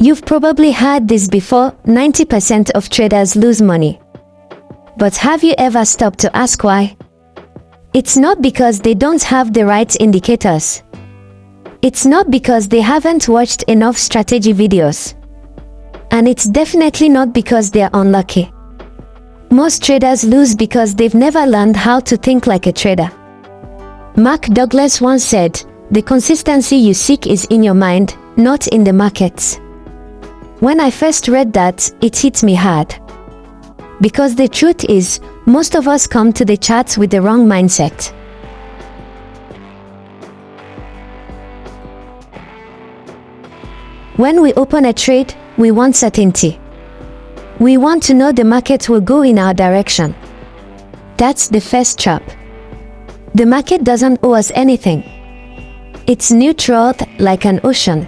You've probably heard this before, 90% of traders lose money. But have you ever stopped to ask why? It's not because they don't have the right indicators. It's not because they haven't watched enough strategy videos. And it's definitely not because they're unlucky. Most traders lose because they've never learned how to think like a trader. Mark Douglas once said, "The consistency you seek is in your mind, not in the markets." When I first read that, it hit me hard. Because the truth is, most of us come to the charts with the wrong mindset. When we open a trade, we want certainty. We want to know the market will go in our direction. That's the first trap. The market doesn't owe us anything. It's neutral, like an ocean.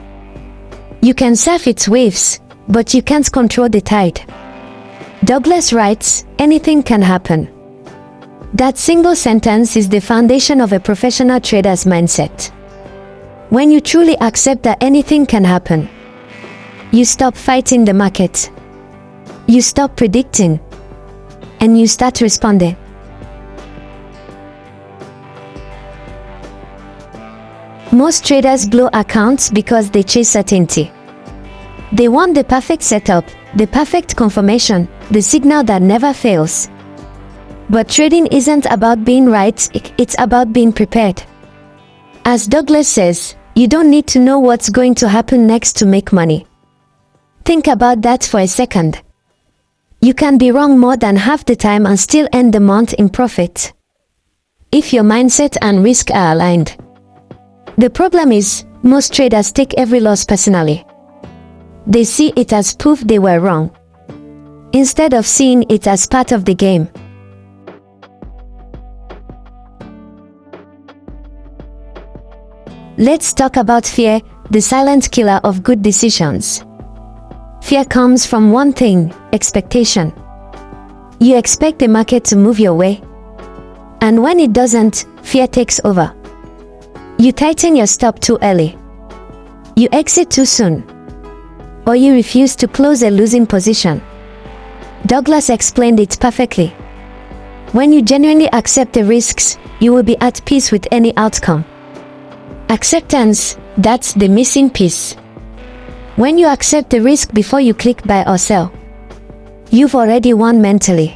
You can surf its waves, but you can't control the tide. Douglas writes, "Anything can happen." That single sentence is the foundation of a professional trader's mindset. When you truly accept that anything can happen, you stop fighting the market. You stop predicting, and you start responding. Most traders blow accounts because they chase certainty. They want the perfect setup, the perfect confirmation, the signal that never fails. But trading isn't about being right, it's about being prepared. As Douglas says, you don't need to know what's going to happen next to make money. Think about that for a second. You can be wrong more than half the time and still end the month in profit, if your mindset and risk are aligned. The problem is, most traders take every loss personally. They see it as proof they were wrong, instead of seeing it as part of the game. Let's talk about fear, the silent killer of good decisions. Fear comes from one thing, expectation. You expect the market to move your way, and when it doesn't, fear takes over. You tighten your stop too early. You exit too soon. Or you refuse to close a losing position. Douglas explained it perfectly. When you genuinely accept the risks, you will be at peace with any outcome. Acceptance, that's the missing piece. When you accept the risk before you click buy or sell, you've already won mentally.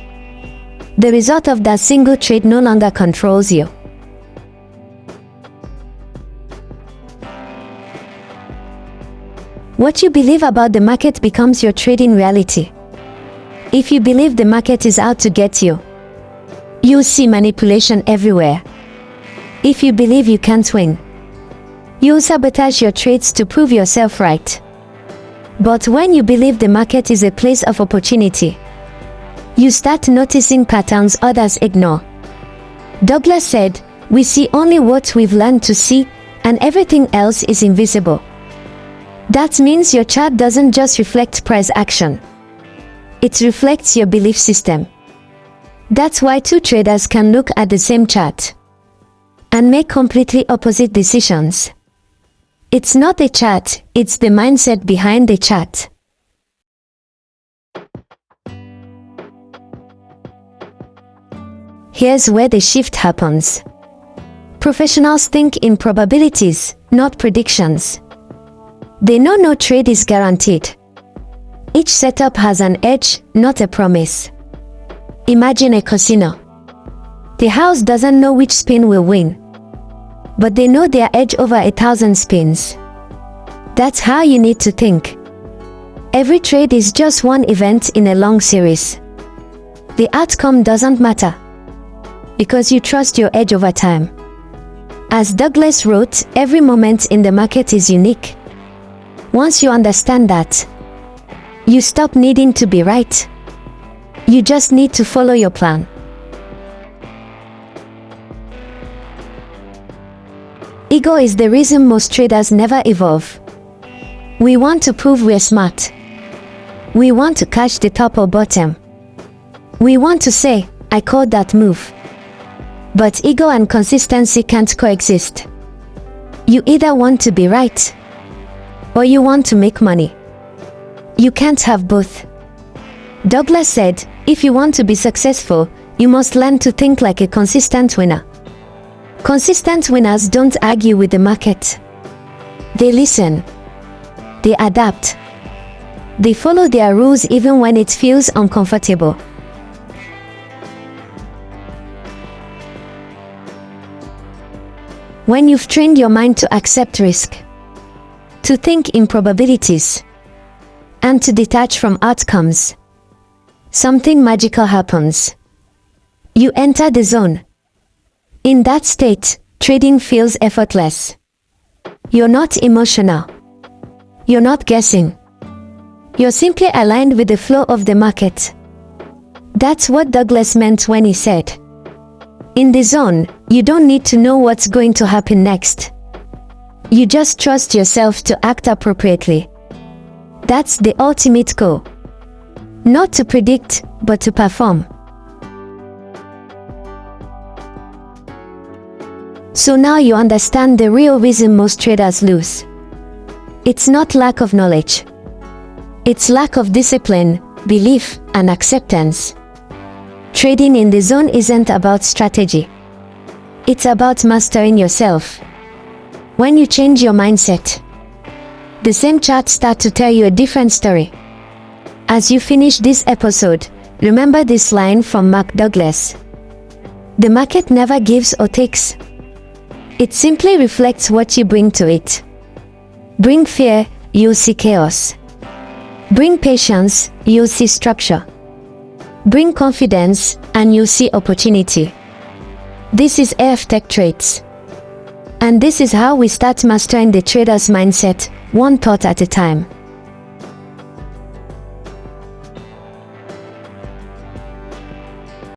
The result of that single trade no longer controls you. What you believe about the market becomes your trading reality. If you believe the market is out to get you, you'll see manipulation everywhere. If you believe you can't win, you'll sabotage your trades to prove yourself right. But when you believe the market is a place of opportunity, you start noticing patterns others ignore. Douglas said, "We see only what we've learned to see, and everything else is invisible." That means your chart doesn't just reflect price action. It reflects your belief system. That's why two traders can look at the same chart and make completely opposite decisions. It's not the chart, it's the mindset behind the chart. Here's where the shift happens. Professionals think in probabilities, not predictions. They know no trade is guaranteed. Each setup has an edge, not a promise. Imagine a casino. The house doesn't know which spin will win, but they know their edge over 1,000 spins. That's how you need to think. Every trade is just one event in a long series. The outcome doesn't matter, because you trust your edge over time. As Douglas wrote, every moment in the market is unique. Once you understand that, you stop needing to be right. You just need to follow your plan. Ego is the reason most traders never evolve. We want to prove we're smart. We want to catch the top or bottom. We want to say, "I called that move." But ego and consistency can't coexist. You either want to be right, or you want to make money. You can't have both. Douglas said, if you want to be successful, you must learn to think like a consistent winner. Consistent winners don't argue with the market. They listen. They adapt. They follow their rules even when it feels uncomfortable. When you've trained your mind to accept risk, to think in probabilities, and to detach from outcomes, something magical happens. You enter the zone. In that state, trading feels effortless. You're not emotional. You're not guessing. You're simply aligned with the flow of the market. That's what Douglas meant when he said, in the zone, you don't need to know what's going to happen next. You just trust yourself to act appropriately. That's the ultimate goal. Not to predict, but to perform. So now you understand the real reason most traders lose. It's not lack of knowledge. It's lack of discipline, belief, and acceptance. Trading in the zone isn't about strategy. It's about mastering yourself. When you change your mindset, the same charts start to tell you a different story. As you finish this episode, remember this line from Mark Douglas. The market never gives or takes. It simply reflects what you bring to it. Bring fear, you'll see chaos. Bring patience, you'll see structure. Bring confidence, and you'll see opportunity. This is AFTechTrades. And this is how we start mastering the trader's mindset, one thought at a time.